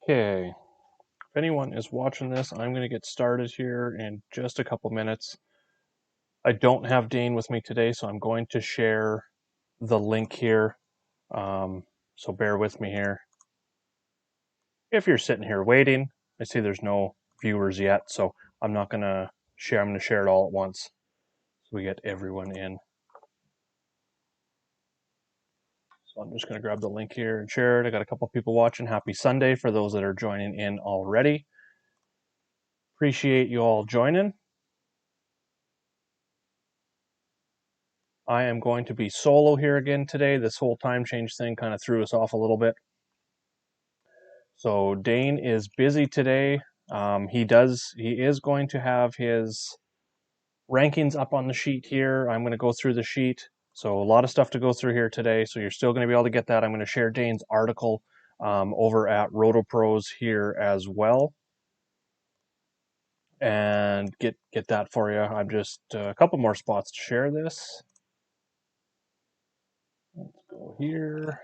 Okay, if anyone is watching this, I'm going to get started here in just a couple minutes. I don't have Dane with me today, so I'm going to share the link here. So bear with me here. If you're sitting here waiting, I see there's no viewers yet, so I'm not going to share. I'm going to share it all at once so we get everyone in. So I'm just going to grab the link here and share it. I got a couple people watching. Happy Sunday for those that are joining in already. Appreciate you all joining. I am going to be solo here again today. This whole time change thing kind of threw us off a little bit. So Dane is busy today. He is going to have his rankings up on the sheet here. I'm going to go through the sheet. So a lot of stuff to go through here today. So you're still going to be able to get that. I'm going to share Dane's article over at RotoPros here as well. And get that for you. I'm just a couple more spots to share this. Let's go here.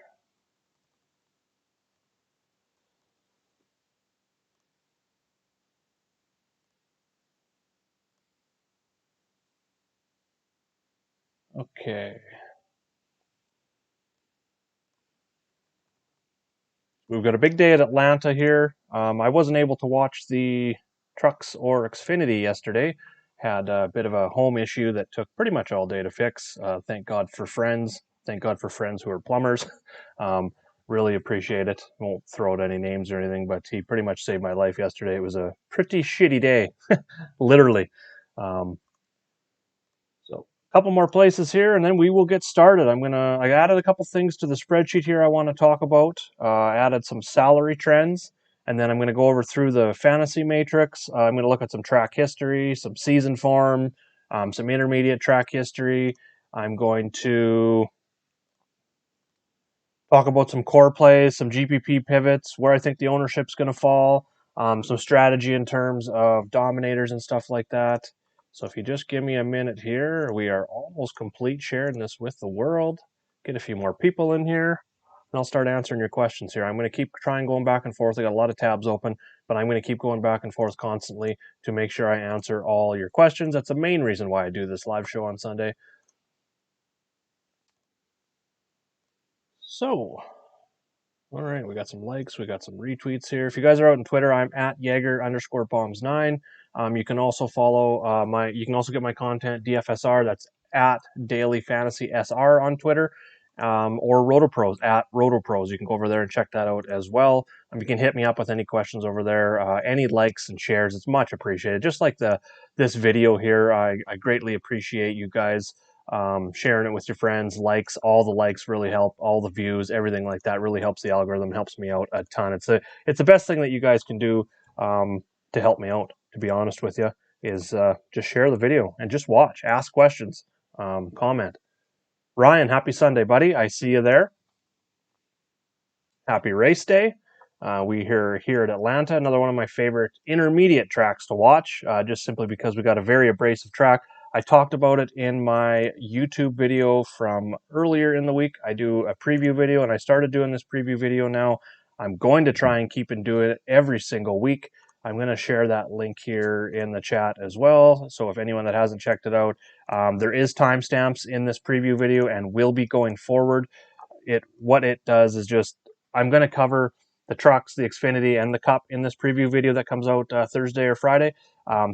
Okay. We've got a big day at Atlanta here. I wasn't able to watch the Trucks or Xfinity yesterday. Had a bit of a home issue that took pretty much all day to fix. Thank God for friends. Thank God for friends who are plumbers. Really appreciate it. Won't throw out any names or anything, but he pretty much saved my life yesterday. It was a pretty shitty day, literally. So a couple more places here, and then we will get started. I added a couple things to the spreadsheet here I want to talk about. I added some salary trends, and then I'm going to go over through the fantasy matrix. I'm going to look at some track history, some season form, some intermediate track history. I'm going to talk about some core plays, some GPP pivots, where I think the ownership's going to fall, some strategy in terms of dominators and stuff like that. So if you just give me a minute here, we are almost complete sharing this with the world. Get a few more people in here, and I'll start answering your questions here. I'm going to keep trying going back and forth. I got a lot of tabs open, but I'm going to keep going back and forth constantly to make sure I answer all your questions. That's the main reason why I do this live show on Sunday. So, all right, we got some likes, we got some retweets here. If you guys are out on Twitter, I'm at Jaeger_bombs9. You can also follow you can also get my content DFSR. That's at Daily Fantasy SR on Twitter, or RotoPros at RotoPros. You can go over there and check that out as well. You can hit me up with any questions over there. Any likes and shares, it's much appreciated. Just like this video here, I greatly appreciate you guys. Sharing it with your friends, likes, all the likes really help, all the views, everything like that really helps the algorithm, helps me out a ton. It's the best thing that you guys can do to help me out, to be honest with you, is just share the video and just watch, ask questions, comment. Ryan, happy Sunday, buddy. I see you there. Happy race day. We are here at Atlanta, another one of my favorite intermediate tracks to watch, just simply because we got a very abrasive track. I talked about it in my YouTube video from earlier in the week. I do a preview video, and I started doing this preview video now. I'm going to try and keep and do it every single week. I'm going to share that link here in the chat as well. So if anyone that hasn't checked it out, there is timestamps in this preview video and will be going forward. What it does is just, I'm going to cover the trucks, the Xfinity, and the Cup in this preview video that comes out Thursday or Friday.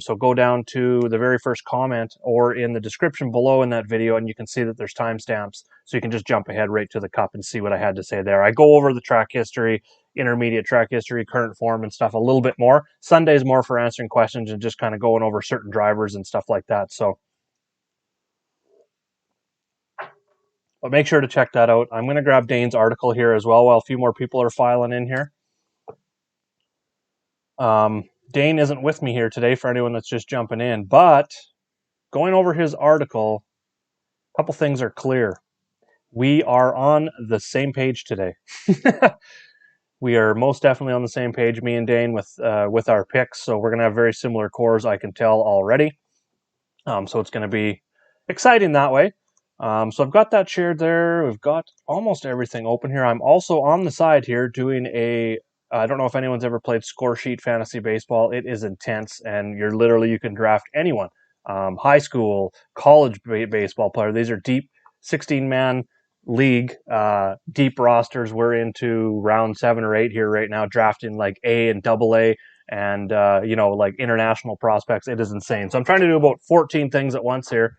So go down to the very first comment or in the description below in that video, and you can see that there's timestamps. So you can just jump ahead right to the Cup and see what I had to say there. I go over the track history, intermediate track history, current form, and stuff a little bit more. Sunday's more for answering questions and just kind of going over certain drivers and stuff like that. So, but make sure to check that out. I'm going to grab Dane's article here as well while a few more people are filing in here. Dane isn't with me here today for anyone that's just jumping in, but going over his article, a couple things are clear. We are on the same page today. We are most definitely on the same page, me and Dane, with our picks. So we're going to have very similar cores, I can tell already. So it's going to be exciting that way. So I've got that shared there. We've got almost everything open here. I'm also on the side here doing a I don't know if anyone's ever played score sheet fantasy baseball. It is intense, and you can draft anyone. High school, college baseball player. These are deep 16-man league, deep rosters. We're into round 7 or 8 here right now, drafting like A and double A and, like international prospects. It is insane. So I'm trying to do about 14 things at once here.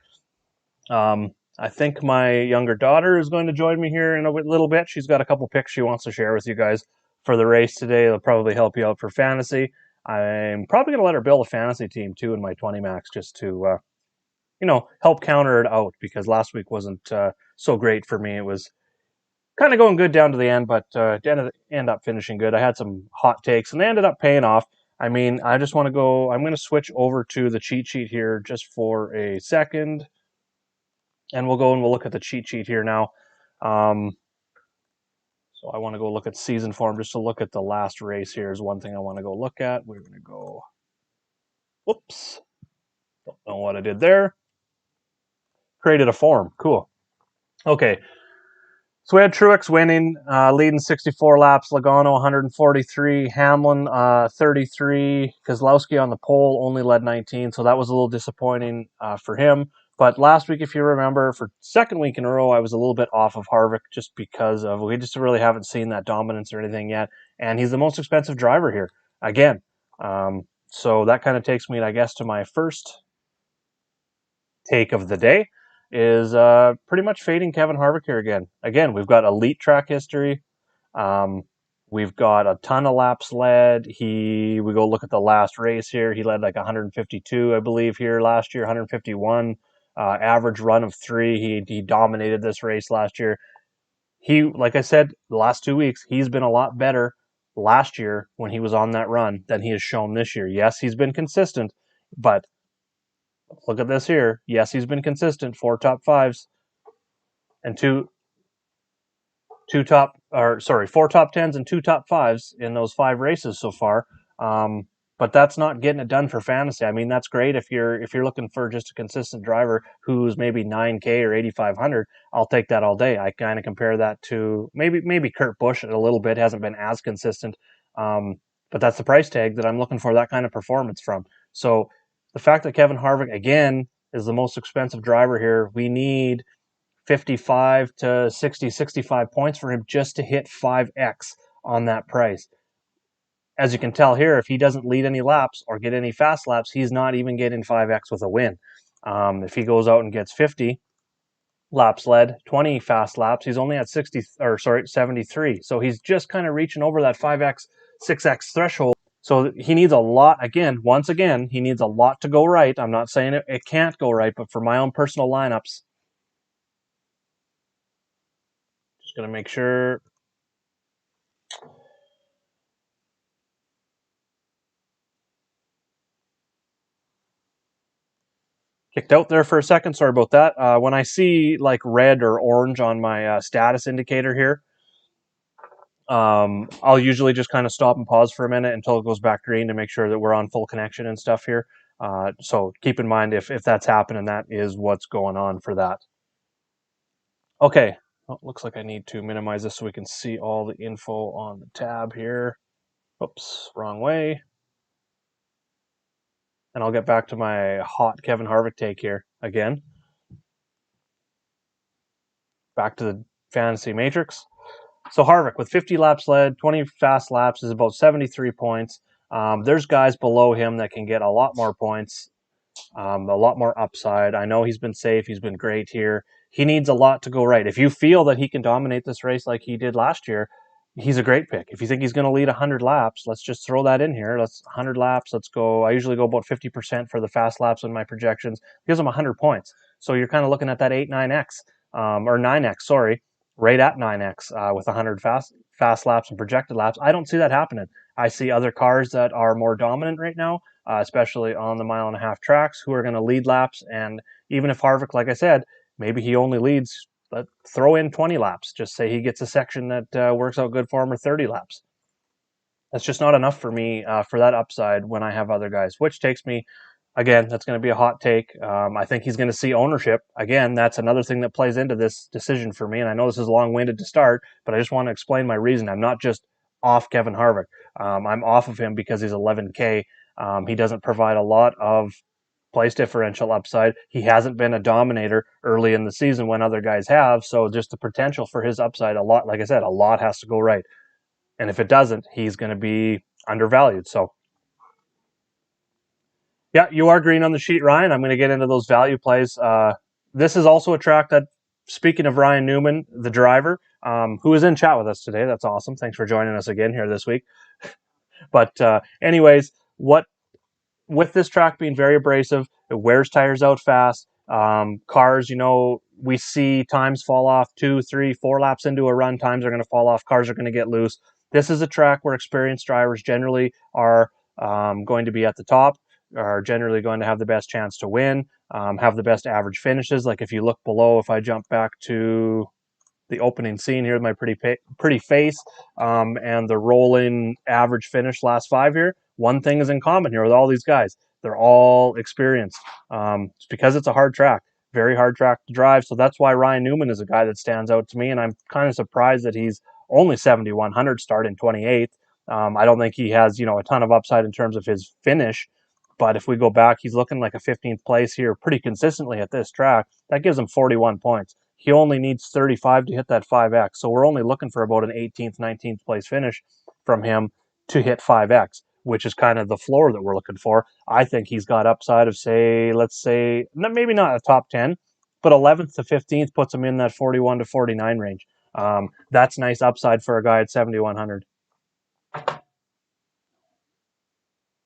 I think my younger daughter is going to join me here in a little bit. She's got a couple picks she wants to share with you guys for the race today. It'll probably help you out for fantasy. I'm probably going to let her build a fantasy team too in my 20 max just to, help counter it out because last week wasn't so great for me. It was kind of going good down to the end, but end up finishing good. I had some hot takes and they ended up paying off. I mean, I just want to go, I'm going to switch over to the cheat sheet here just for a second. And we'll go and we'll look at the cheat sheet here now. So I want to go look at season form just to look at the last race here is one thing I want to go look at. We're going to go, whoops, don't know what I did there. Created a form, cool. Okay, so we had Truex winning, leading 64 laps, Logano 143, Hamlin 33, Keselowski on the pole only led 19, so that was a little disappointing for him. But last week, if you remember, for second week in a row, I was a little bit off of Harvick just because of we just really haven't seen that dominance or anything yet, and he's the most expensive driver here again. So that kind of takes me, I guess, to my first take of the day is pretty much fading Kevin Harvick here again. Again, we've got elite track history. We've got a ton of laps led. We go look at the last race here. He led like 152, I believe, here last year, 151. Average run of 3. He dominated this race last year. Like I said, the last 2 weeks, he's been a lot better last year when he was on that run than he has shown this year. Yes, he's been consistent, but look at this here. Yes, he's been consistent. 4 top 5s and 4 top 10s and 2 top 5s in those 5 races so far. But that's not getting it done for fantasy. I mean, that's great if you're looking for just a consistent driver who's maybe 9K or 8,500. I'll take that all day. I kind of compare that to maybe Kurt Busch a little bit. Hasn't been as consistent, but that's the price tag that I'm looking for that kind of performance from. So the fact that Kevin Harvick again is the most expensive driver here, we need 55 to 60, 65 points for him just to hit 5x on that price. As you can tell here, if he doesn't lead any laps or get any fast laps, he's not even getting 5x with a win. If he goes out and gets 50 laps led, 20 fast laps, he's only at 73. So he's just kind of reaching over that 5x, 6x threshold. So he needs a lot, once again, he needs a lot to go right. I'm not saying it can't go right, but for my own personal lineups, just going to make sure. Kicked out there for a second. Sorry about that. When I see like red or orange on my status indicator here, I'll usually just kind of stop and pause for a minute until it goes back green to make sure that we're on full connection and stuff here. So keep in mind if that's happening, that is what's going on for that. Okay, well, looks like I need to minimize this so we can see all the info on the tab here. Oops, wrong way. And I'll get back to my hot Kevin Harvick take here again. Back to the fantasy matrix. So Harvick with 50 laps led, 20 fast laps is about 73 points. There's guys below him that can get a lot more points, a lot more upside. I know he's been safe. He's been great here. He needs a lot to go right. If you feel that he can dominate this race like he did last year, he's a great pick. If you think he's going to lead 100 laps, let's just throw that in here. Let's 100 laps. Let's go. I usually go about 50% for the fast laps in my projections. Gives him 100 points. So you're kind of looking at that 8-9x or 9x, sorry, right at 9x with 100 fast laps and projected laps. I don't see that happening. I see other cars that are more dominant right now, especially on the 1.5-mile tracks, who are going to lead laps. And even if Harvick, like I said, maybe he only leads, but throw in 20 laps. Just say he gets a section that works out good for him, or 30 laps. That's just not enough for me for that upside when I have other guys, which takes me, again, that's going to be a hot take. I think he's going to see ownership. Again, that's another thing that plays into this decision for me. And I know this is long-winded to start, but I just want to explain my reason. I'm not just off Kevin Harvick. I'm off of him because he's 11K. He doesn't provide a lot of place differential upside. He hasn't been a dominator early in the season when other guys have, so just the potential for his upside, a lot, like I said, a lot has to go right. And if it doesn't, he's going to be undervalued. So, yeah, you are green on the sheet, Ryan. I'm going to get into those value plays. This is also a track that, speaking of Ryan Newman, the driver, who is in chat with us today. That's awesome. Thanks for joining us again here this week. But anyways, what with this track being very abrasive, it wears tires out fast. Cars, we see times fall off 2, 3, 4 laps into a run. Times are going to fall off. Cars are going to get loose. This is a track where experienced drivers generally are going to be at the top, are generally going to have the best chance to win, have the best average finishes. Like if you look below, if I jump back to the opening scene here, my pretty face, and the rolling average finish last 5 here. One thing is in common here with all these guys. They're all experienced. It's because it's a hard track, very hard track to drive. So that's why Ryan Newman is a guy that stands out to me. And I'm kind of surprised that he's only 7,100 starting 28th. I don't think he has, a ton of upside in terms of his finish. But if we go back, he's looking like a 15th place here pretty consistently at this track. That gives him 41 points. He only needs 35 to hit that 5X. So we're only looking for about an 18th, 19th place finish from him to hit 5X, which is kind of the floor that we're looking for. I think he's got upside of, let's say, maybe not a top 10, but 11th to 15th puts him in that 41 to 49 range. That's nice upside for a guy at 7,100.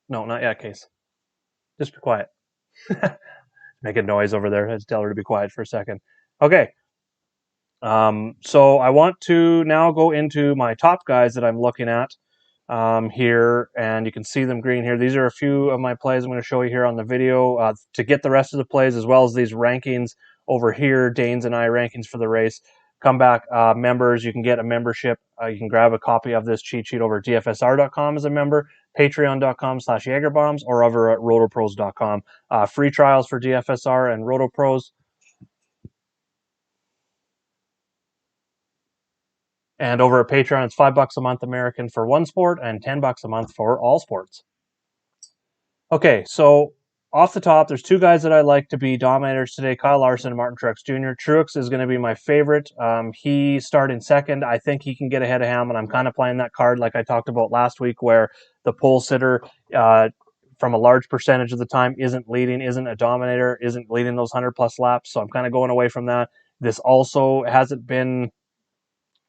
No, not yet, Case. Just be quiet. Making noise over there. I just tell her to be quiet for a second. Okay. So I want to now go into my top guys that I'm looking at here, and you can see them green here. These are a few of my plays I'm going to show you here on the video. To get the rest of the plays, as well as these rankings over here, Dane's and I rankings for the race. Come back, members, you can get a membership. You can grab a copy of this cheat sheet over at dfsr.com as a member, patreon.com/jagerbombs, or over at rotopros.com. Free trials for DFSR and Rotopros. And over at Patreon, it's $5 a month American for one sport and $10 a month for all sports. Okay, so off the top, there's two guys that I like to be dominators today, Kyle Larson and Martin Truex Jr. Truex is going to be my favorite. He starting second. I think he can get ahead of Hamlin. I'm kind of playing that card like I talked about last week, where the pole sitter, from a large percentage of the time, isn't leading, isn't a dominator, isn't leading those 100-plus laps. So I'm kind of going away from that. This also hasn't been...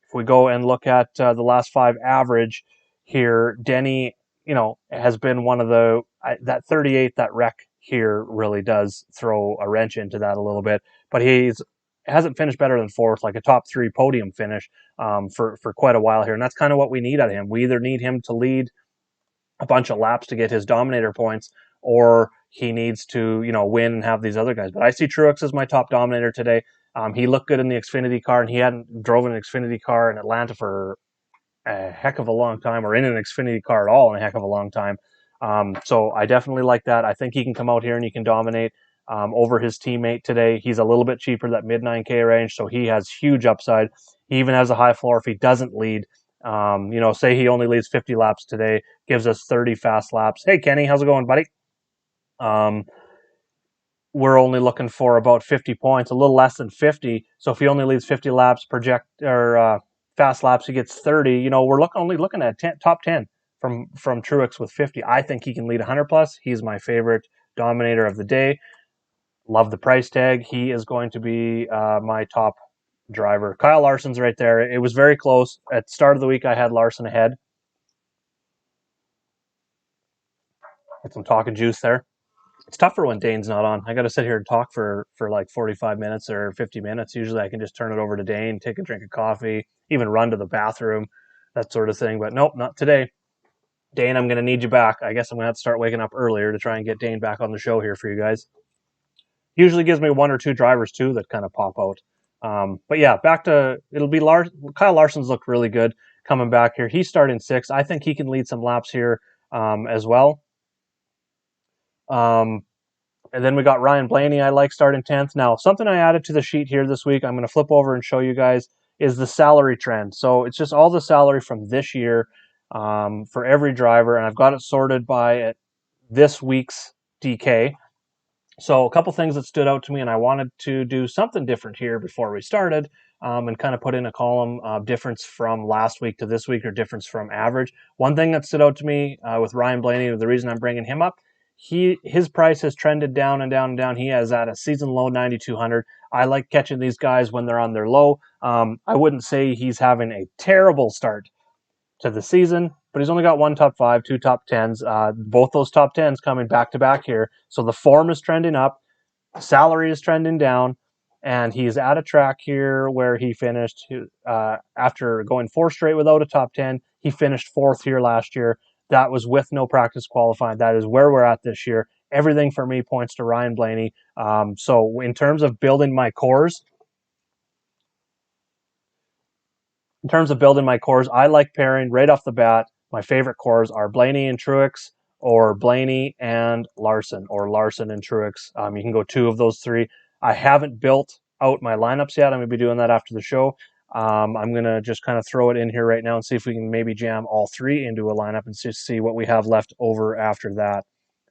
If we go and look at the last 5 average here, Denny, has been one of that 38, that wreck here really does throw a wrench into that a little bit. But hasn't finished better than 4th, like a top 3 podium finish for quite a while here. And that's kind of what we need out of him. We either need him to lead a bunch of laps to get his dominator points, or he needs to, win and have these other guys. But I see Truex as my top dominator today. He looked good in the Xfinity car, and he hadn't drove an Xfinity car in Atlanta for a heck of a long time, or in an Xfinity car at all in a heck of a long time. So I definitely like that. I think he can come out here and he can dominate over his teammate today. He's a little bit cheaper, that mid 9K range, so he has huge upside. He even has a high floor if he doesn't lead. Say he only leads 50 laps today, gives us 30 fast laps. Hey, Kenny, how's it going, buddy? We're only looking for about 50 points, a little less than 50. So if he only leads 50 laps, fast laps, he gets 30. We're only looking at top 10 from Truex with 50. I think he can lead 100 plus. He's my favorite dominator of the day. Love the price tag. He is going to be my top driver. Kyle Larson's right there. It was very close. At the start of the week, I had Larson ahead. Get some talking juice there. It's tougher when Dane's not on. I got to sit here and talk for like 45 minutes or 50 minutes. Usually I can just turn it over to Dane, take a drink of coffee, even run to the bathroom, that sort of thing. But nope, not today. Dane, I'm going to need you back. I guess I'm going to have to start waking up earlier to try and get Dane back on the show here for you guys. Usually gives me 1 or 2 drivers too that kind of pop out. But yeah, it'll be Kyle Larson's looked really good coming back here. He's starting 6th. I think he can lead some laps here as well. And then we got Ryan Blaney, I like, starting 10th. Now, something I added to the sheet here this week, I'm going to flip over and show you guys, is the salary trend. So it's just all the salary from this year. for every driver, and I've got it sorted by this week's DK. So a couple things that stood out to me, and I wanted to do something different here before we started, and kind of put in a column of difference from last week to this week, or difference from average. One thing that stood out to me with Ryan Blaney, the reason I'm bringing him up, his price has trended down and down and down. He is at a season low 9,200. I like catching these guys when they're on their low. I wouldn't say he's having a terrible start to the season, but he's only got one top 5, 2 top 10s. Both those top 10s coming back to back here. So the form is trending up, salary is trending down, and he's at a track here where he finished after going 4 straight without a top 10. He finished 4th here last year. That was with no practice qualifying. That is where we're at this year. Everything for me points to Ryan Blaney. So in terms of building my cores, I like pairing right off the bat. My favorite cores are Blaney and Truex, or Blaney and Larson, or Larson and Truex. You can go 2 of those 3. I haven't built out my lineups yet. I'm going to be doing that after the show. I'm going to just kind of throw it in here right now and see if we can maybe jam all 3 into a lineup and just see what we have left over after that.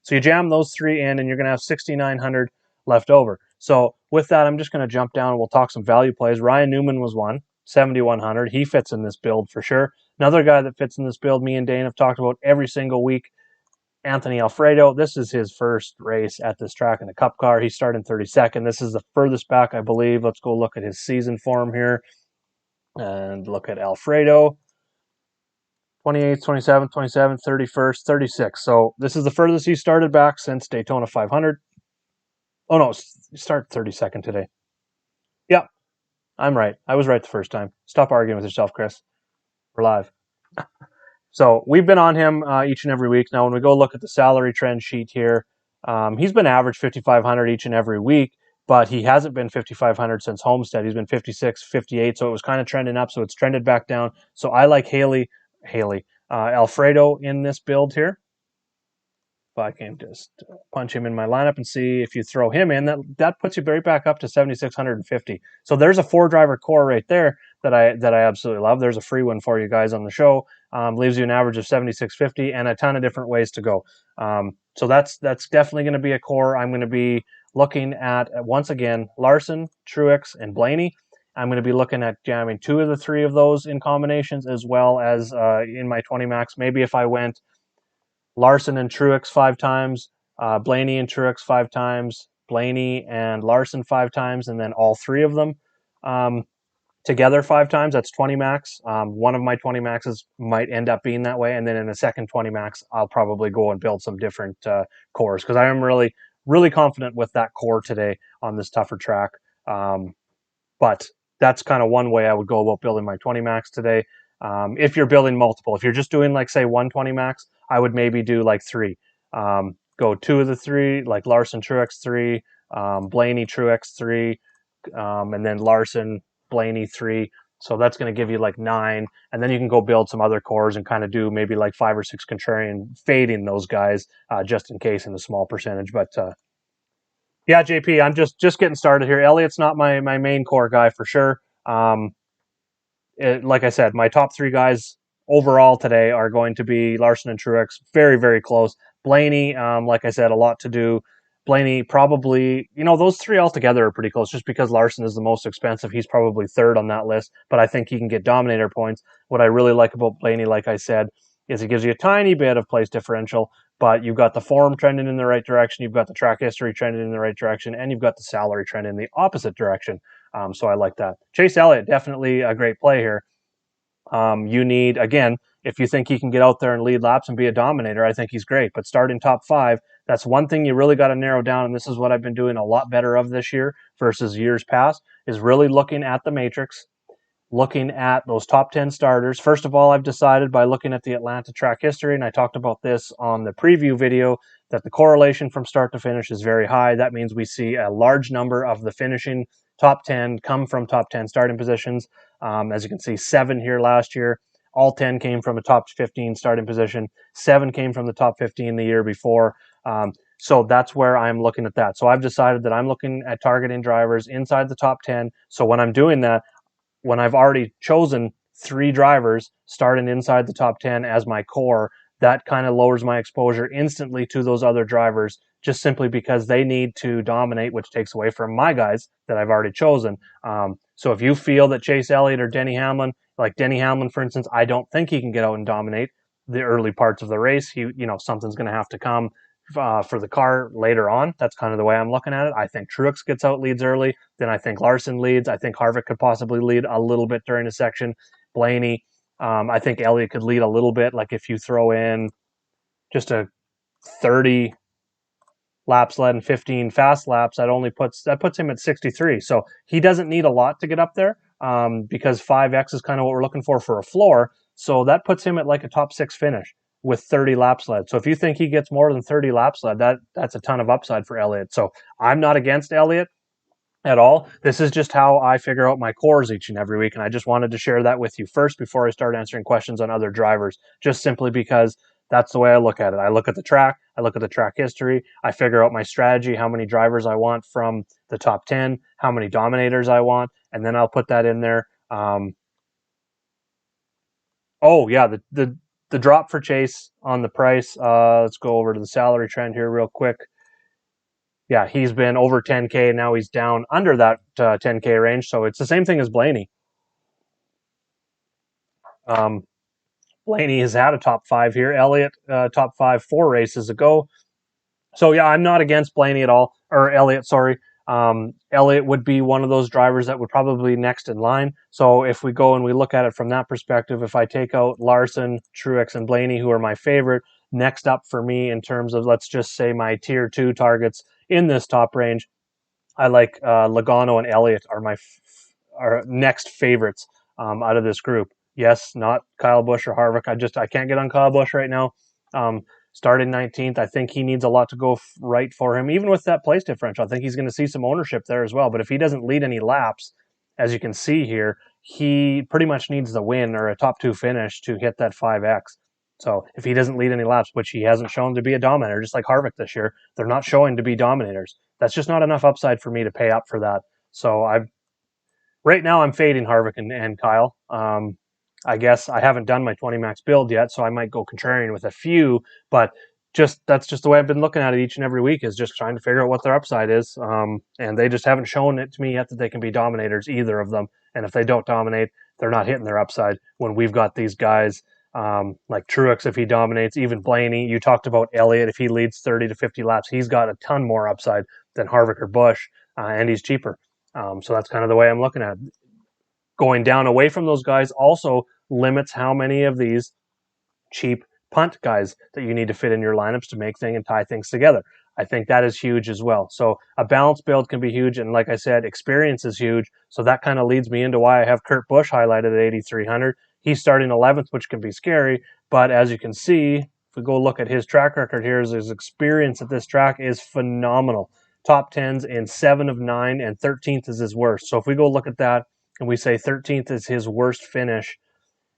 So you jam those 3 in, and you're going to have 6,900 left over. So with that, I'm just going to jump down and we'll talk some value plays. Ryan Newman was one. 7,100. He fits in this build for sure. Another guy that fits in this build, me and Dane have talked about every single week, Anthony Alfredo. This is his first race at this track in a Cup car. He started 32nd. This is the furthest back, I believe. Let's go look at his season form here and look at Alfredo. 28th, 27th, 27th, 31st, 36th. So this is the furthest he started back since Daytona 500. Oh no, start 32nd today. Yep, I'm right. I was right the first time. Stop arguing with yourself, Chris. We're live. So we've been on him each and every week. Now, when we go look at the salary trend sheet here, he's been average 5,500 each and every week, but he hasn't been 5,500 since Homestead. He's been 56, 58, so it was kind of trending up, so it's trended back down. So I like Alfredo in this build here. If I can just punch him in my lineup and see if you throw him in, that puts you right back up to 7,650. So there's a 4-driver core right there that I absolutely love. There's a free one for you guys on the show. Leaves you an average of 7,650 and a ton of different ways to go. So that's definitely going to be a core. I'm going to be looking at, once again, Larson, Truex, and Blaney. I'm going to be looking at jamming 2 of the 3 of those in combinations, as well as in my 20 max. Maybe if I went Larson and Truex 5 times, Blaney and Truex 5 times, Blaney and Larson 5 times, and then all 3 of them together 5 times. That's 20 max. One of my 20 maxes might end up being that way, and then in the second 20 max, I'll probably go and build some different cores, because I am really, really confident with that core today on this tougher track. But that's kind of one way I would go about building my 20 max today. If you're building multiple, if you're just doing like say 120 max, I would maybe do like 3. Go 2 of the 3, like Larson, Truex 3, Blaney, Truex 3, and then Larson, Blaney 3. So that's going to give you like 9, and then you can go build some other cores and kind of do maybe like 5 or 6 contrarian, fading those guys just in case in a small percentage. But yeah, JP, I'm just getting started here. Elliott's not my main core guy for sure. Like I said, my top 3 guys overall today are going to be Larson and Truex. Very, very close. Blaney, like I said, a lot to do. Blaney probably, those 3 altogether are pretty close, just because Larson is the most expensive. He's probably 3rd on that list, but I think he can get dominator points. What I really like about Blaney, like I said, is it gives you a tiny bit of place differential, but you've got the form trending in the right direction, you've got the track history trending in the right direction, and you've got the salary trend in the opposite direction. So I like that. Chase Elliott, definitely a great play here. You need, again, if you think he can get out there and lead laps and be a dominator, I think he's great. But starting top 5, that's one thing you really got to narrow down, and this is what I've been doing a lot better of this year versus years past, is really looking at the matrix, looking at those top 10 starters. First of all, I've decided by looking at the Atlanta track history, and I talked about this on the preview video, that the correlation from start to finish is very high. That means we see a large number of the finishing top 10 come from top 10 starting positions. As you can see, 7 here last year. All 10 came from a top 15 starting position. 7 came from the top 15 the year before. So that's where I'm looking at that. So I've decided that I'm looking at targeting drivers inside the top 10. So when I'm doing that, when I've already chosen 3 drivers starting inside the top 10 as my core, that kind of lowers my exposure instantly to those other drivers, just simply because they need to dominate, which takes away from my guys that I've already chosen. So if you feel that Chase Elliott or Denny Hamlin, like Denny Hamlin, for instance, I don't think he can get out and dominate the early parts of the race. Something's going to have to come for the car later on. That's kind of the way I'm looking at it. I think Truex gets out, leads early. Then I think Larson leads. I think Harvick could possibly lead a little bit during a section. Blaney. I think Elliott could lead a little bit. Like if you throw in just a 30 laps led and 15 fast laps, that puts him at 63. So he doesn't need a lot to get up there because 5X is kind of what we're looking for a floor. So that puts him at like a top 6 finish with 30 laps led. So if you think he gets more than 30 laps led, that's a ton of upside for Elliott. So I'm not against Elliott at all. This is just how I figure out my cores each and every week, and I just wanted to share that with you first before I start answering questions on other drivers, just simply because that's the way I look at it. I look at the track, I look at the track history, I figure out my strategy, how many drivers I want from the top 10, how many dominators I want, and then I'll put that in there. Oh yeah, the drop for Chase on the price. Let's go over to the salary trend here real quick. Yeah, he's been over 10K. Now he's down under that 10K range. So it's the same thing as Blaney. Blaney has had a top 5 here. Elliott, top 5 4 races ago. So yeah, I'm not against Blaney at all, or Elliott, sorry. Elliott would be one of those drivers that would probably be next in line. So if we go and we look at it from that perspective, if I take out Larson, Truex, and Blaney, who are my favorite, next up for me in terms of, let's just say, my tier 2 targets in this top range, I like Logano and Elliott are our next favorites out of this group. Yes, not Kyle Busch or Harvick. I can't get on Kyle Busch right now. Starting 19th, I think he needs a lot to go right for him. Even with that place differential, I think he's going to see some ownership there as well. But if he doesn't lead any laps, as you can see here, he pretty much needs the win or a top 2 finish to hit that 5X. So if he doesn't lead any laps, which he hasn't shown to be a dominator, just like Harvick this year, they're not showing to be dominators. That's just not enough upside for me to pay up for that. So right now I'm fading Harvick and Kyle. I guess I haven't done my 20 max build yet, so I might go contrarian with a few, but that's just the way I've been looking at it each and every week, is just trying to figure out what their upside is. And they just haven't shown it to me yet that they can be dominators, either of them. And if they don't dominate, they're not hitting their upside when we've got these guys like Truex, if he dominates, even Blaney. You talked about Elliott. If he leads 30 to 50 laps, he's got a ton more upside than Harvick or Busch, and he's cheaper. So that's kind of the way I'm looking at it. Going down away from those guys also limits how many of these cheap punt guys that you need to fit in your lineups to make things and tie things together. I think that is huge as well. So a balanced build can be huge, and like I said, experience is huge. So that kind of leads me into why I have Kurt Busch highlighted at 8,300. He's starting 11th, which can be scary, but as you can see, if we go look at his track record here, his experience at this track is phenomenal. Top 10s in 7 of 9, and 13th is his worst. So if we go look at that, and we say 13th is his worst finish,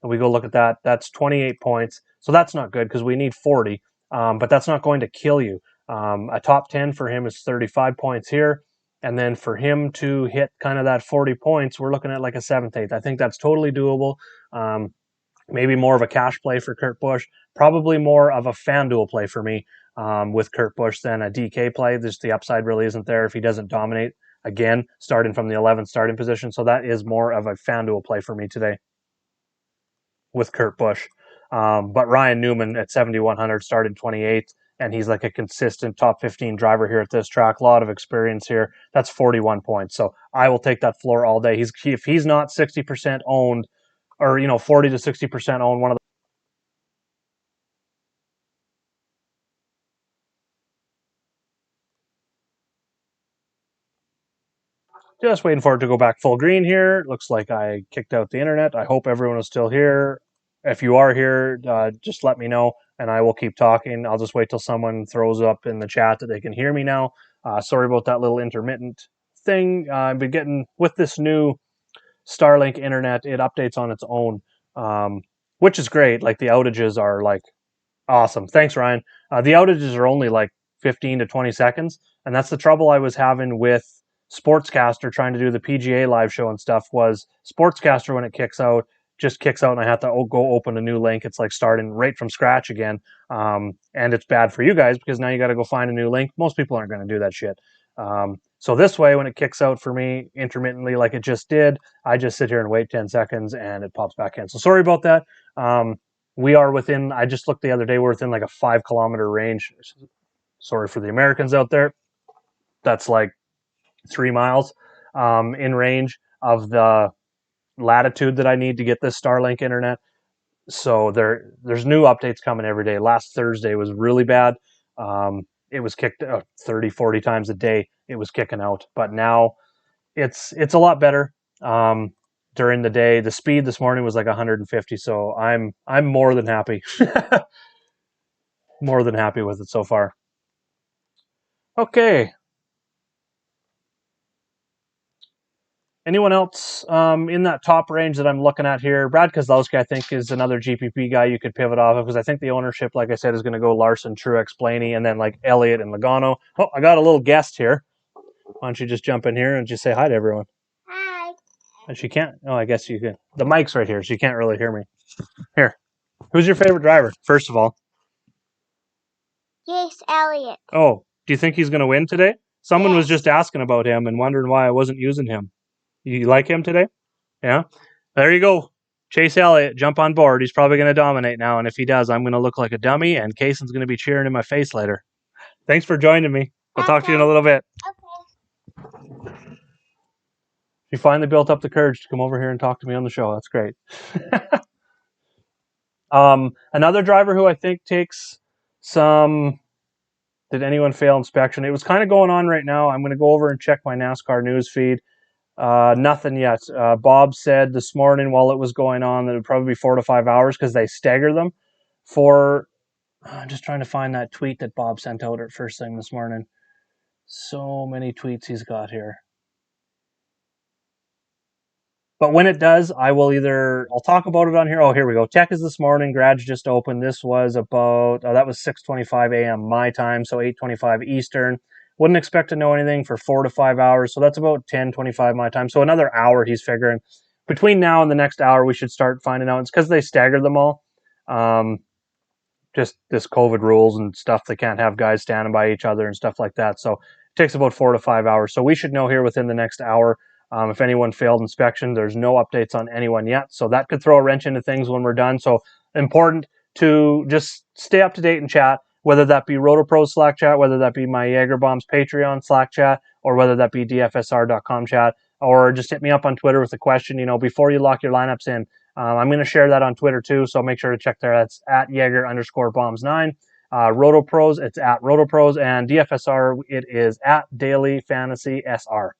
and we go look at that, that's 28 points. So that's not good because we need 40, but that's not going to kill you. A top 10 for him is 35 points here. And then for him to hit kind of that 40 points, we're looking at like a 7th, 8th. I think that's totally doable. Maybe more of a cash play for Kurt Busch. Probably more of a FanDuel play for me with Kurt Busch than a DK play. Just the upside really isn't there if he doesn't dominate. Again, starting from the 11th starting position. So that is more of a FanDuel play for me today with Kurt Busch. But Ryan Newman at 7,100 started 28th, and he's like a consistent top 15 driver here at this track. A lot of experience here. That's 41 points. So I will take that floor all day. If he's not 60% owned, or 40 to 60% owned, one of the just waiting for it to go back full green here. Looks like I kicked out the internet. I hope everyone is still here. If you are here, just let me know, and I will keep talking. I'll just wait till someone throws up in the chat that they can hear me now. Sorry about that little intermittent thing. I've been getting, with this new Starlink internet, it updates on its own, which is great. Like the outages are like awesome. Thanks, Ryan. The outages are only like 15 to 20 seconds, and that's the trouble I was having with Sportscaster trying to do the PGA live show and stuff. Was Sportscaster, when it kicks out, just kicks out and I have to go open a new link. It's like starting right from scratch again. And it's bad for you guys because now you got to go find a new link. Most people aren't going to do that shit. So this way, when it kicks out for me intermittently, like it just did, I just sit here and wait 10 seconds and it pops back in. So sorry about that. We are within, I just looked the other day, we're within like a 5-kilometer range. Sorry for the Americans out there. That's like 3 miles in range of the latitude that I need to get this Starlink internet. So there's new updates coming every day. Last Thursday was really bad. It was kicked 30, 40 times a day. It was kicking out. But now it's a lot better. During the day, the speed this morning was like 150. So I'm more than happy. More than happy with it so far. Okay. Anyone else in that top range that I'm looking at here? Brad Keselowski, I think, is another GPP guy you could pivot off of because I think the ownership, like I said, is going to go Larson, Truex, Blaney, and then like Elliott and Logano. Oh, I got a little guest here. Why don't you just jump in here and just say hi to everyone? Hi. And she can't. Oh, I guess you can. The mic's right here, so you can't really hear me. Here. Who's your favorite driver, first of all? Chase Elliott. Oh, do you think he's going to win today? Someone was Yes. just asking about him and wondering why I wasn't using him. You like him today? Yeah? There you go. Chase Elliott, jump on board. He's probably going to dominate now, and if he does, I'm going to look like a dummy, and Kaysen's going to be cheering in my face later. Thanks for joining me. I'll talk to you in a little bit. Okay. You finally built up the courage to come over here and talk to me on the show. That's great. Another driver who I think takes some... Did anyone fail inspection? It was kind of going on right now. I'm going to go over and check my NASCAR news feed. Nothing yet. Bob said this morning while it was going on that it would probably be 4 to 5 hours because they stagger them for... I'm just trying to find that tweet that Bob sent out at first thing this morning. So many tweets he's got here. But when it does, I'll talk about it on here. Oh, here we go. Tech is this morning. Garage just opened. This was about, that was 6:25 a.m. my time, so 8:25 Eastern. Wouldn't expect to know anything for 4 to 5 hours, so that's about 10:25 my time. So another hour he's figuring. Between now and the next hour, we should start finding out. It's because they staggered them all. Just this COVID rules and stuff. They can't have guys standing by each other and stuff like that. So it takes about 4 to 5 hours. So we should know here within the next hour if anyone failed inspection. There's no updates on anyone yet. So that could throw a wrench into things when we're done. So important to just stay up to date in chat, whether that be RotoPros Slack chat, whether that be my Jagerbombs Patreon Slack chat, or whether that be DFSR.com chat, or just hit me up on Twitter with a question, before you lock your lineups in. I'm going to share that on Twitter too, so make sure to check there. That's at Jaeger_bombs9. RotoPros, it's at RotoPros, and DFSR, it is at Daily Fantasy SR.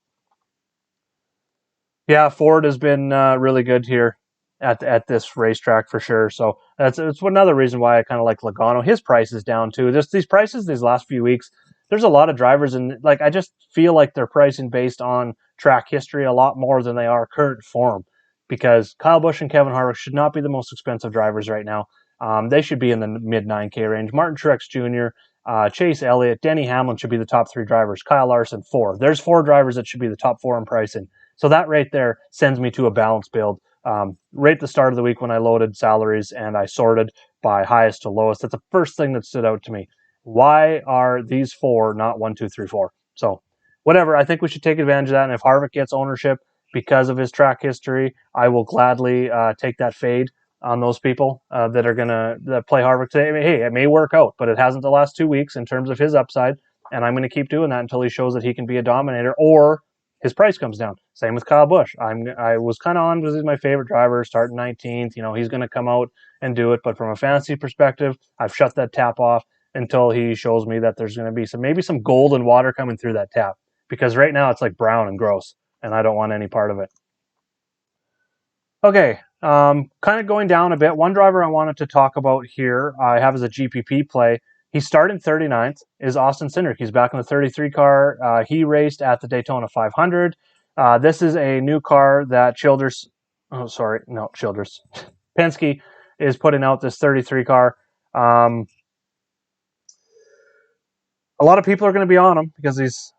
Yeah, Ford has been really good here at this racetrack for sure. So it's another reason why I kind of like Logano. His price is down too. These prices these last few weeks, there's a lot of drivers, and like I just feel like they're pricing based on track history a lot more than they are current form. Because Kyle Busch and Kevin Harvick should not be the most expensive drivers right now. They should be in the mid 9K range. Martin Truex Jr., Chase Elliott, Denny Hamlin should be the top 3 drivers. Kyle Larson, 4. There's 4 drivers that should be the top 4 in pricing. So that right there sends me to a balanced build. Right at the start of the week when I loaded salaries and I sorted by highest to lowest, that's the first thing that stood out to me. Why are these 4 not 1, 2, 3, 4? So whatever, I think we should take advantage of that. And if Harvick gets ownership because of his track history, I will gladly take that fade on those people that are going to play Harvick today. I mean, hey, it may work out, but it hasn't the last 2 weeks in terms of his upside. And I'm going to keep doing that until he shows that he can be a dominator or his price comes down. Same with Kyle Busch. I was kind of on because he's my favorite driver, starting 19th. He's going to come out and do it. But from a fantasy perspective, I've shut that tap off until he shows me that there's going to be maybe some golden water coming through that tap. Because right now it's like brown and gross, and I don't want any part of it. Okay, kind of going down a bit. One driver I wanted to talk about here, I have as a GPP play. He started 39th, is Austin Cindric. He's back in the 33 car. He raced at the Daytona 500. This is a new car that Childress, Penske is putting out this 33 car. A lot of people are going to be on him because he's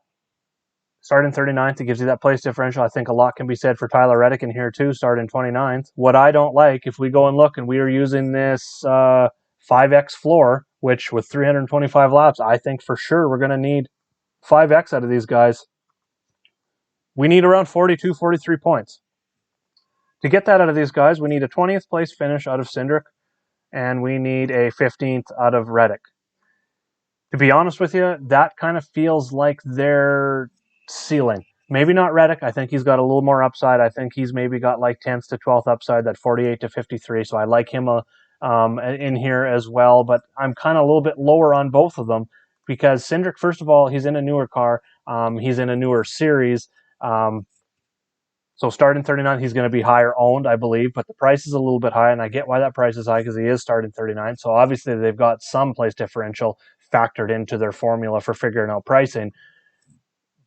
Starting 39th, it gives you that place differential. I think a lot can be said for Tyler Reddick in here too, starting 29th. What I don't like, if we go and look and we are using this 5X floor, which with 325 laps, I think for sure we're going to need 5X out of these guys. We need around 42, 43 points. To get that out of these guys, we need a 20th place finish out of Cindric, and we need a 15th out of Reddick. To be honest with you, that kind of feels like their ceiling. Maybe not Reddick. I think he's got a little more upside. I think he's maybe got like 10th to 12th upside, that 48 to 53. So I like him in here as well. But I'm kind of a little bit lower on both of them because Cindric, first of all, he's in a newer car. He's in a newer series. So starting 39, he's going to be higher owned, I believe, but the price is a little bit high, and I get why that price is high because he is starting 39. So obviously they've got some place differential factored into their formula for figuring out pricing.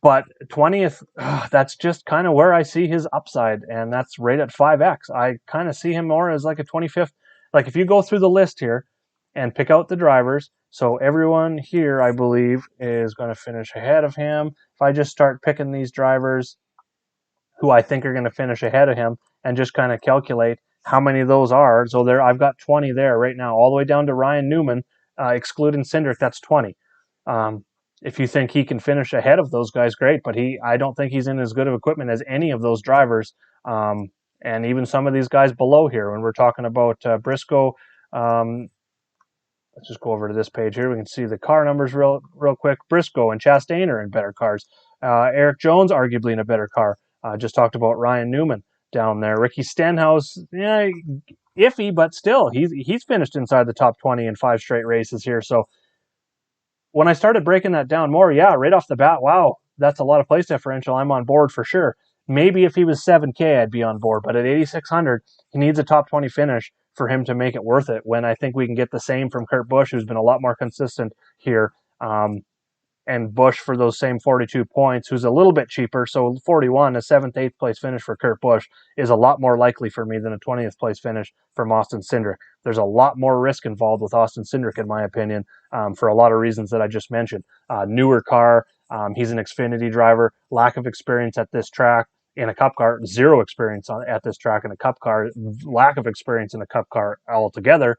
But 20th, that's just kind of where I see his upside, and that's right at 5X. I kind of see him more as like a 25th. Like if you go through the list here and pick out the drivers, so everyone here, I believe, is going to finish ahead of him. If I just start picking these drivers who I think are going to finish ahead of him and just kind of calculate how many of those are. So there, I've got 20 there right now, all the way down to Ryan Newman, excluding Cindric, that's 20. If you think he can finish ahead of those guys, great, but I don't think he's in as good of equipment as any of those drivers, and even some of these guys below here. When we're talking about Briscoe, let's just go over to this page here. We can see the car numbers real quick. Briscoe and Chastain are in better cars. Eric Jones, arguably in a better car. Just talked about Ryan Newman down there. Ricky Stenhouse, yeah, iffy, but still, he's finished inside the top 20 in 5 straight races here. So when I started breaking that down more, yeah, right off the bat, wow, that's a lot of place differential. I'm on board for sure. Maybe if he was 7K, I'd be on board. But at 8,600, he needs a top 20 finish for him to make it worth it, when I think we can get the same from Kurt Busch, who's been a lot more consistent here. And Busch for those same 42 points, who's a little bit cheaper. So 41, a 7th, 8th place finish for Kurt Busch is a lot more likely for me than a 20th place finish from Austin Cindric. There's a lot more risk involved with Austin Cindric, in my opinion, for a lot of reasons that I just mentioned. Newer car, he's an Xfinity driver, lack of experience at this track in a Cup car, zero experience at this track in a Cup car, lack of experience in a Cup car altogether.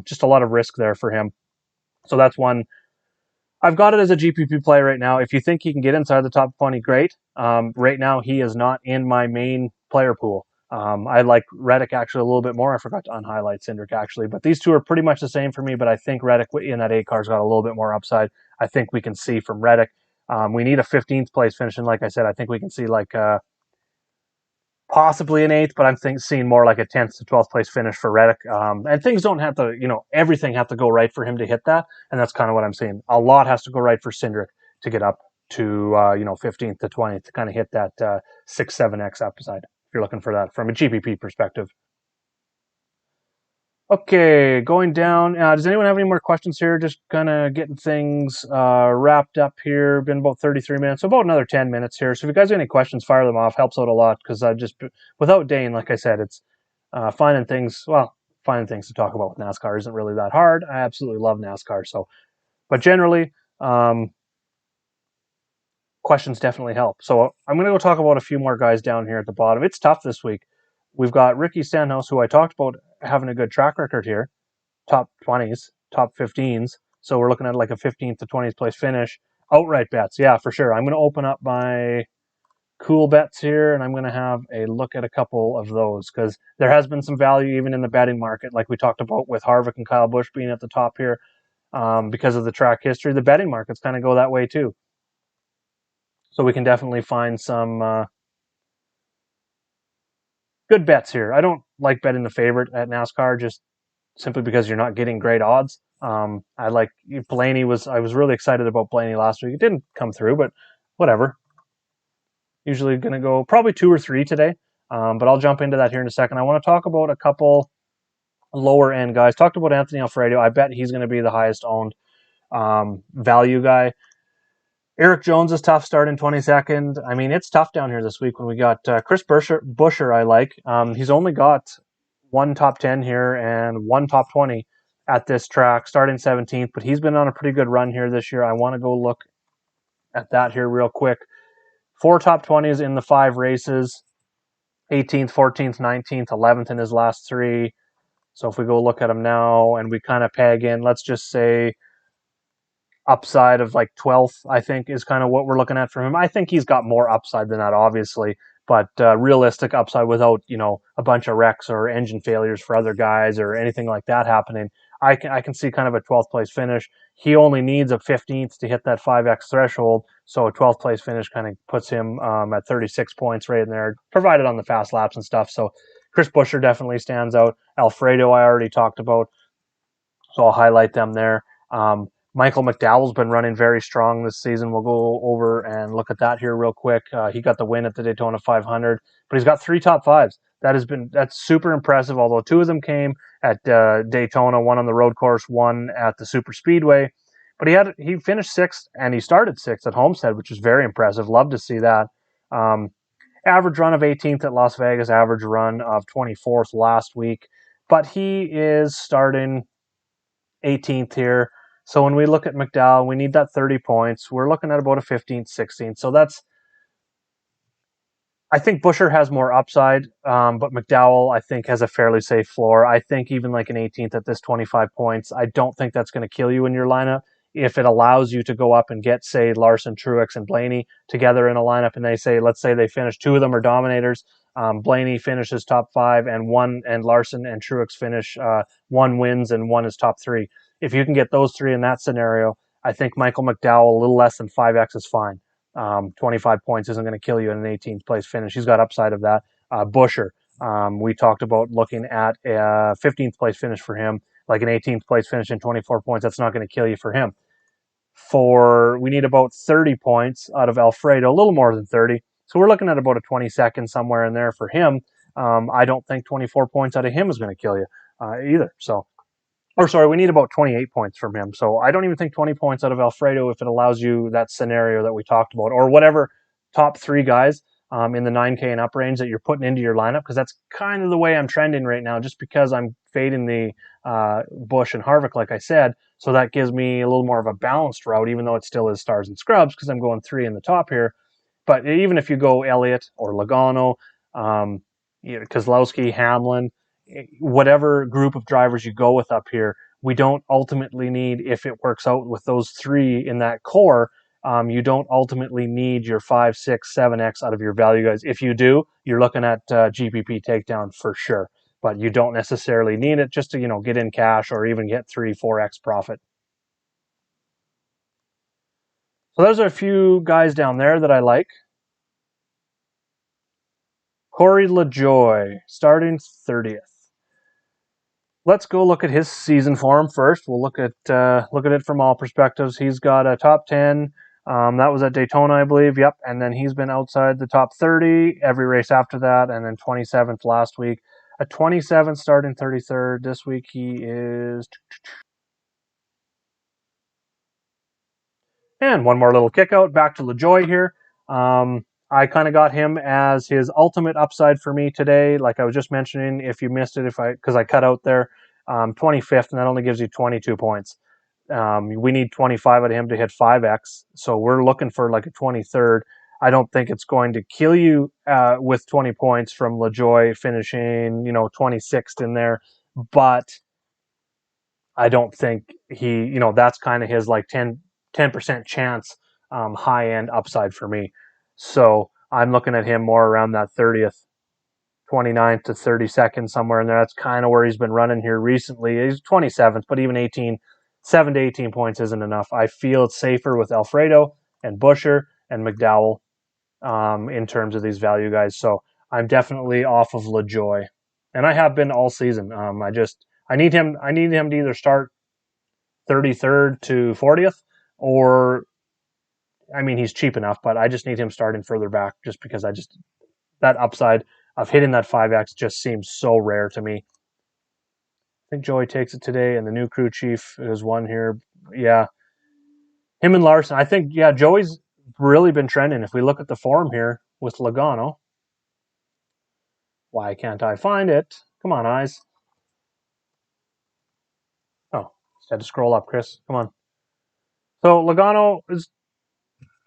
Just a lot of risk there for him. So that's one. I've got it as a GPP play right now. If you think he can get inside the top 20, great. Right now, he is not in my main player pool. I like Reddick actually a little bit more. I forgot to unhighlight Cindric actually, but these two are pretty much the same for me. But I think Reddick in that 8 car's got a little bit more upside. I think we can see from Reddick. We need a 15th place finish, and like I said, I think we can see like possibly an 8th, but I'm seeing more like a 10th to 12th place finish for Reddick. And things don't have to, everything have to go right for him to hit that. And that's kind of what I'm seeing. A lot has to go right for Cindric to get up to, 15th to 20th to kind of hit that 6, 7X upside, if you're looking for that from a GPP perspective. Okay, going down. Does anyone have any more questions here? Just kind of getting things wrapped up here. Been about 33 minutes, so about another 10 minutes here. So if you guys have any questions, fire them off. Helps out a lot because without Dane, like I said, it's finding things to talk about with NASCAR isn't really that hard. I absolutely love NASCAR. So, but generally, questions definitely help. So I'm going to go talk about a few more guys down here at the bottom. It's tough this week. We've got Ricky Stenhouse, who I talked about having a good track record here. Top 20s, top 15s. So we're looking at like a 15th to 20th place finish. Outright bets, yeah, for sure. I'm going to open up my cool bets here, and I'm going to have a look at a couple of those because there has been some value even in the betting market, like we talked about with Harvick and Kyle Busch being at the top here because of the track history. The betting markets kind of go that way too. So we can definitely find some good bets here. I don't like betting the favorite at NASCAR just simply because you're not getting great odds. I like Blaney I was really excited about Blaney last week. It didn't come through, but whatever. Usually going to go probably 2 or 3 today, but I'll jump into that here in a second. I want to talk about a couple lower end guys. Talked about Anthony Alfredo. I bet he's going to be the highest owned value guy. Eric Jones is tough, starting 22nd. I mean, it's tough down here this week when we got Chris Buescher I like. He's only got 1 top 10 here and 1 top 20 at this track, starting 17th, but he's been on a pretty good run here this year. I want to go look at that here real quick. 4 top 20s in the 5 races, 18th, 14th, 19th, 11th in his last 3. So if we go look at him now and we kind of peg in, let's just say upside of like 12th, I think is kind of what we're looking at from him. I think he's got more upside than that, obviously, but realistic upside without, a bunch of wrecks or engine failures for other guys or anything like that happening. I can see kind of a 12th place finish. He only needs a 15th to hit that 5x threshold, so a 12th place finish kind of puts him at 36 points right in there, provided on the fast laps and stuff. So Chris Buescher definitely stands out. Alfredo I already talked about, so I'll highlight them there. Michael McDowell's been running very strong this season. We'll go over and look at that here real quick. He got the win at the Daytona 500, but he's got 3 top 5s. That's super impressive. Although 2 of them came at Daytona, one on the road course, one at the Super Speedway. But he finished 6th and he started 6th at Homestead, which is very impressive. Love to see that. Average run of 18th at Las Vegas, average run of 24th last week. But he is starting 18th here. So when we look at McDowell, we need that 30 points. We're looking at about a 15th, 16th. So I think Buescher has more upside, but McDowell, I think, has a fairly safe floor. I think even like an 18th at this 25 points, I don't think that's going to kill you in your lineup. If it allows you to go up and get, say, Larson, Truex, and Blaney together in a lineup, and let's say they finish, 2 of them are dominators. Blaney finishes top 5, and Larson and Truex finish 1 wins and 1 is top 3. If you can get those 3 in that scenario, I think Michael McDowell a little less than 5x is fine. 25 points isn't going to kill you in an 18th place finish. He's got upside of that. Buescher, we talked about looking at a 15th place finish for him, like an 18th place finish in 24 points. That's not going to kill you for him. We need about 30 points out of Alfredo, a little more than 30. So we're looking at about a 22nd somewhere in there for him. I don't think 24 points out of him is going to kill you either. We need about 28 points from him. So I don't even think 20 points out of Alfredo, if it allows you that scenario that we talked about, or whatever top 3 guys in the 9K and up range that you're putting into your lineup, because that's kind of the way I'm trending right now, just because I'm fading the Busch and Harvick, like I said. So that gives me a little more of a balanced route, even though it still is stars and scrubs, because I'm going 3 in the top here. But even if you go Elliott or Logano, Kozlowski, Hamlin, whatever group of drivers you go with up here, we don't ultimately need, if it works out with those 3 in that core, you don't ultimately need your 5, 6, 7x out of your value guys. If you do, you're looking at GPP takedown for sure, but you don't necessarily need it just to get in cash or even get 3, 4x profit. So those are a few guys down there that I like. Corey LaJoie, starting 30th. Let's go look at his season form first. We'll look at it from all perspectives. He's got a top 10. That was at Daytona, I believe. Yep. And then he's been outside the top 30 every race after that, and then 27th last week. A 27th starting 33rd. This week he is. And one more little kick out back to LaJoie here. I kind of got him as his ultimate upside for me today. Like I was just mentioning, if you missed it, because I cut out there, 25th, and that only gives you 22 points. We need 25 out of him to hit 5x, so we're looking for like a 23rd. I don't think it's going to kill you with 20 points from LaJoie finishing, 26th in there, but I don't think that's kind of his like 10% chance high end upside for me. So I'm looking at him more around that 30th, 29th to 32nd, somewhere in there. That's kind of where he's been running here recently. He's 27th, but even 7 to 18 points isn't enough. I feel it's safer with Alfredo and Buescher and McDowell in terms of these value guys. So I'm definitely off of LaJoie, and I have been all season. I need him to either start 33rd to 40th, or he's cheap enough, but I just need him starting further back, just because that upside of hitting that 5x just seems so rare to me. I think Joey takes it today, and the new crew chief is one here. Yeah, him and Larson. I think Joey's really been trending. If we look at the form here with Logano, why can't I find it? Come on, eyes. Oh, just had to scroll up, Chris. Come on. So Logano is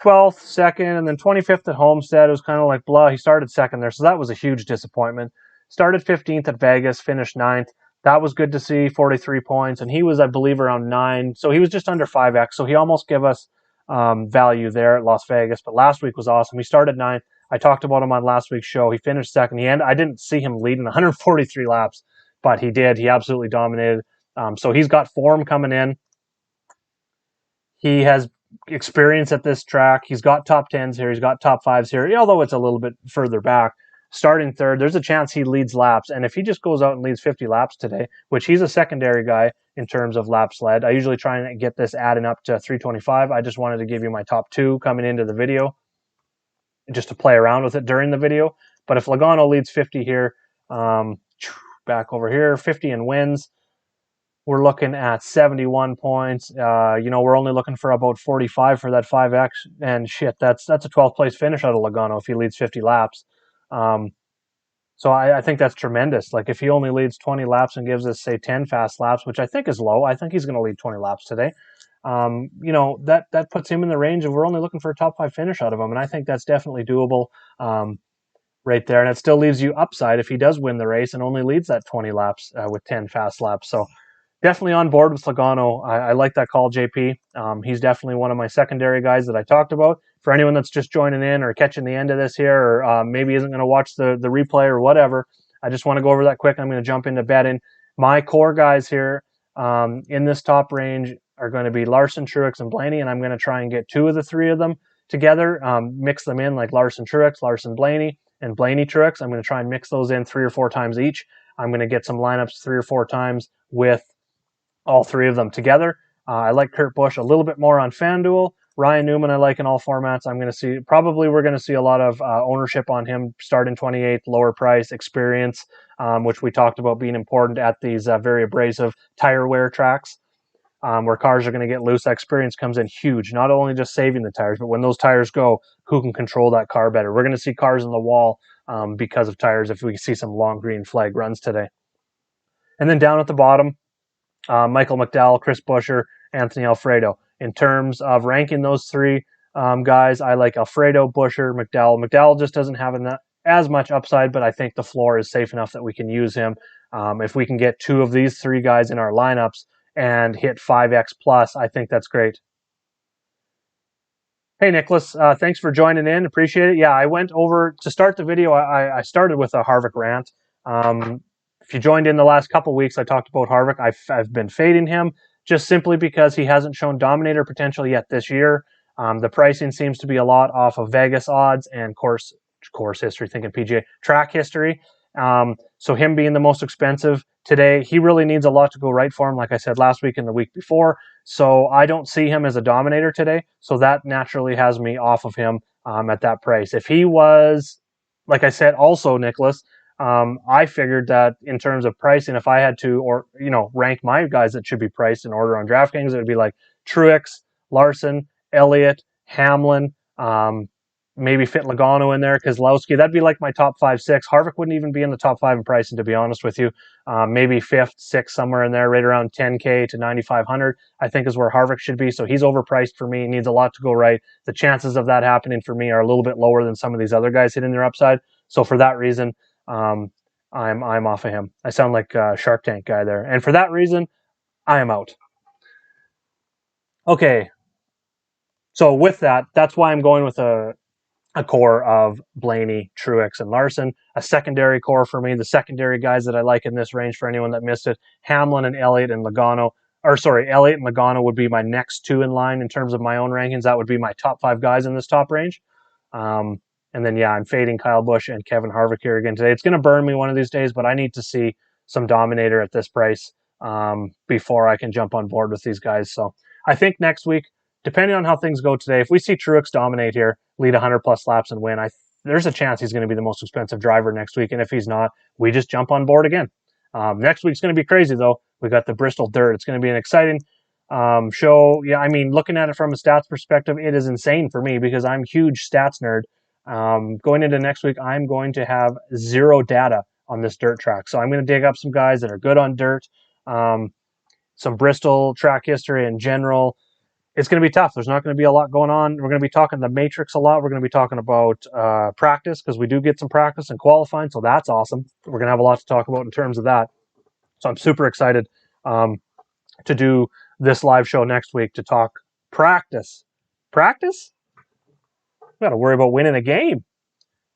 12th, second, and then 25th at Homestead. It was kind of like blah. He started second there, so that was a huge disappointment. Started 15th at Vegas, finished 9th. That was good to see, 43 points, and he was, I believe, around 9. So he was just under 5x, so he almost gave us value there at Las Vegas. But last week was awesome. He started 9th. I talked about him on last week's show. He finished second. I didn't see him leading 143 laps, but he did. He absolutely dominated. So he's got form coming in. He has experience at this track. He's got top 10s here. He's got top 5s here, although it's a little bit further back. Starting third, there's a chance he leads laps. And if he just goes out and leads 50 laps today, which he's a secondary guy in terms of laps led, I usually try and get this adding up to 325. I just wanted to give you my top 2 coming into the video, just to play around with it during the video. But if Logano leads 50 here, back over here, 50 and wins, we're looking at 71 points. We're only looking for about 45 for that 5x. And shit, that's a 12th place finish out of Logano if he leads 50 laps. So I think that's tremendous. Like if he only leads 20 laps and gives us, say, 10 fast laps, which I think is low. I think he's going to lead 20 laps today. That puts him in the range of we're only looking for a top 5 finish out of him. And I think that's definitely doable right there. And it still leaves you upside if he does win the race and only leads that 20 laps with 10 fast laps. So definitely on board with Logano. I like that call, JP. He's definitely one of my secondary guys that I talked about. For anyone that's just joining in or catching the end of this here, or maybe isn't going to watch the replay or whatever, I just want to go over that quick. I'm going to jump into betting. My core guys here in this top range are going to be Larson, Truex, and Blaney, and I'm going to try and get 2 of the 3 of them together, mix them in like Larson, Truex, Larson, Blaney, and Blaney, Truex. I'm going to try and mix those in 3 or 4 times each. I'm going to get some lineups 3 or 4 times with all 3 of them together. I like Kurt Busch a little bit more on FanDuel. Ryan Newman I like in all formats. We're going to see a lot of ownership on him starting 28th, lower price, experience, which we talked about being important at these very abrasive tire wear tracks where cars are going to get loose. That experience comes in huge, not only just saving the tires, but when those tires go, who can control that car better? We're going to see cars in the wall because of tires if we see some long green flag runs today. And then down at the bottom, Michael McDowell, Chris Buescher, Anthony Alfredo. In terms of ranking those 3 guys, I like Alfredo, Buescher, McDowell. McDowell just doesn't have as much upside, but I think the floor is safe enough that we can use him. If we can get 2 of these 3 guys in our lineups and hit 5x plus, I think that's great. Hey, Nicholas, thanks for joining in. Appreciate it. Yeah, I went over to start the video. I started with a Harvick rant. If you joined in the last couple weeks, I talked about Harvick. I've been fading him just simply because he hasn't shown dominator potential yet this year. The pricing seems to be a lot off of Vegas odds and course history, thinking PGA, track history. So him being the most expensive today, he really needs a lot to go right for him, like I said last week and the week before. So I don't see him as a dominator today. So that naturally has me off of him at that price. If he was, like I said, also, Nicholas, I figured that in terms of pricing, if I had to, rank my guys that should be priced in order on DraftKings, it would be like Truex, Larson, Elliott, Hamlin, maybe fit Logano in there, Keselowski. That'd be like my top 5, 6. Harvick wouldn't even be in the top 5 in pricing, to be honest with you. Maybe 5th, 6th, somewhere in there, right around 10K to 9,500, I think is where Harvick should be. So he's overpriced for me. He needs a lot to go right. The chances of that happening for me are a little bit lower than some of these other guys hitting their upside. So for that reason, I'm off of him. I sound like a Shark Tank guy there. And for that reason, I am out. Okay. So with that, that's why I'm going with a core of Blaney, Truex, and Larson. A secondary core for me. The secondary guys that I like in this range, for anyone that missed it, Hamlin and Elliott and Logano. Elliott and Logano would be my next 2 in line in terms of my own rankings. That would be my top 5 guys in this top range. And then, I'm fading Kyle Busch and Kevin Harvick here again today. It's going to burn me one of these days, but I need to see some dominator at this price before I can jump on board with these guys. So I think next week, depending on how things go today, if we see Truex dominate here, lead 100-plus laps and win, there's a chance he's going to be the most expensive driver next week. And if he's not, we just jump on board again. Next week's going to be crazy, though. We got the Bristol Dirt. It's going to be an exciting show. Yeah, I mean, looking at it from a stats perspective, it is insane for me because I'm a huge stats nerd. Going into next week, I'm going to have 0 data on this dirt track. So I'm going to dig up some guys that are good on dirt, some Bristol track history in general. it's going to be tough. There's not going to be a lot going on. We're going to be talking the matrix a lot. We're going to be talking about practice, because we do get some practice and qualifying, so that's awesome. We're going to have a lot to talk about in terms of that. So I'm super excited to do this live show next week to talk practice. Practice? We got to worry about winning a game.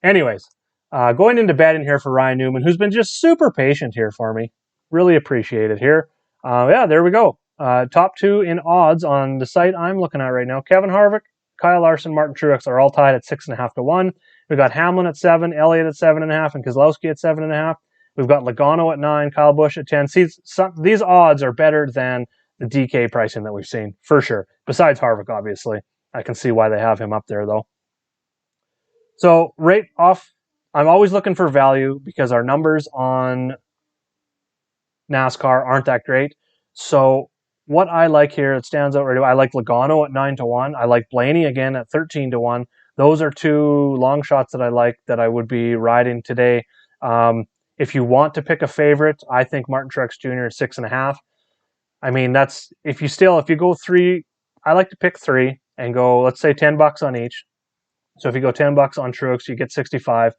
Anyways, going into bed in here for Ryan Newman, who's been just super patient here for me. Really appreciate it here. Yeah, there we go. Top two in odds on the site I'm looking at right now. Kevin Harvick, Kyle Larson, Martin Truex are all tied at 6.5 to 1. We've got Hamlin at 7, Elliott at 7.5, and Keselowski at 7.5. We've got Logano at 9, Kyle Busch at 10. See, these odds are better than the DK pricing that we've seen, for sure. Besides Harvick, obviously. I can see why they have him up there, though. So right off, I'm always looking for value because our numbers on NASCAR aren't that great. So what I like here, it stands out right away. I like Logano at 9 to 1. I like Blaney again at 13 to 1. Those are two long shots that I like that I would be riding today. If you want to pick a favorite, I think Martin Truex Jr. is 6.5. I mean, that's if you go three, I like to pick three and go, let's say $10 on each. So if you go $10 on Truex, you get 65.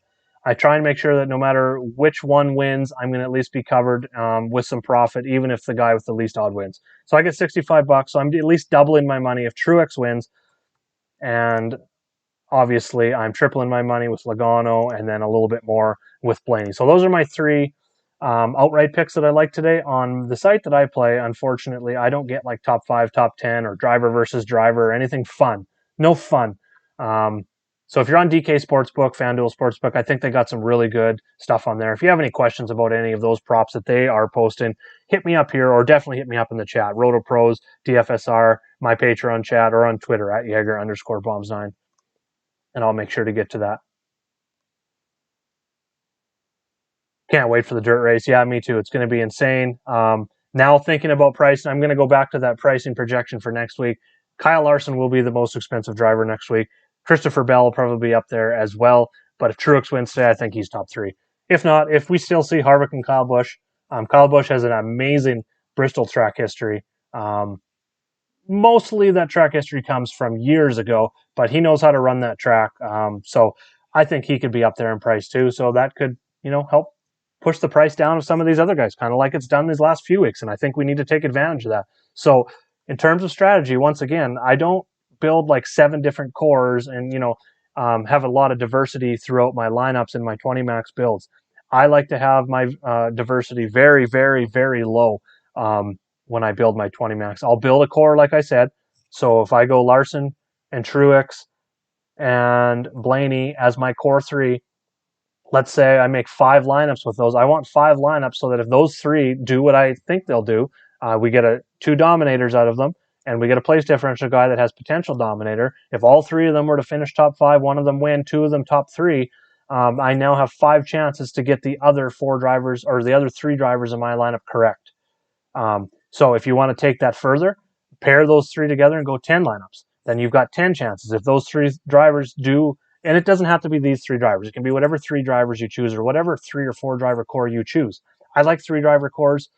I try and make sure that no matter which one wins, I'm going to at least be covered with some profit, even if the guy with the least odd wins. So I get $65. So I'm at least doubling my money if Truex wins. And obviously, I'm tripling my money with Logano and then a little bit more with Blaney. So those are my three outright picks that I like today. On the site that I play, unfortunately, I don't get like top 5, top 10, or driver versus driver or anything fun. No fun. So if you're on DK Sportsbook, FanDuel Sportsbook, I think they got some really good stuff on there. If you have any questions about any of those props that they are posting, hit me up here, or definitely hit me up in the chat. RotoPros, DFSR, my Patreon chat, or on Twitter at Jaeger_bombs9. And I'll make sure to get to that. Can't wait for the dirt race. Yeah, me too. It's going to be insane. Now thinking about pricing, I'm going to go back to that pricing projection for next week. Kyle Larson will be the most expensive driver next week. Christopher Bell will probably be up there as well. But if Truex wins today, I think he's top 3. If not, if we still see Harvick and Kyle Busch has an amazing Bristol track history. Mostly that track history comes from years ago, but he knows how to run that track. So I think he could be up there in price too. So that could, help push the price down of some of these other guys, kind of like it's done these last few weeks. And I think we need to take advantage of that. So in terms of strategy, once again, I don't build like 7 different cores and, have a lot of diversity throughout my lineups in my 20 max builds. I like to have my diversity very, very, very low. When I build my 20 max, I'll build a core, like I said. So if I go Larson and Truex and Blaney as my core 3, let's say I make 5 lineups with those. I want 5 lineups so that if those 3 do what I think they'll do, we get 2 dominators out of them, and we get a place differential guy that has potential dominator. If all 3 of them were to finish top 5, 1 of them win, 2 of them top 3, I now have 5 chances to get the other 4 drivers or the other 3 drivers in my lineup correct. So if you want to take that further, pair those 3 together and go 10 lineups. Then you've got 10 chances. If those 3 drivers do, and it doesn't have to be these 3 drivers. It can be whatever 3 drivers you choose or whatever 3 or 4 driver core you choose. I like 3 driver cores.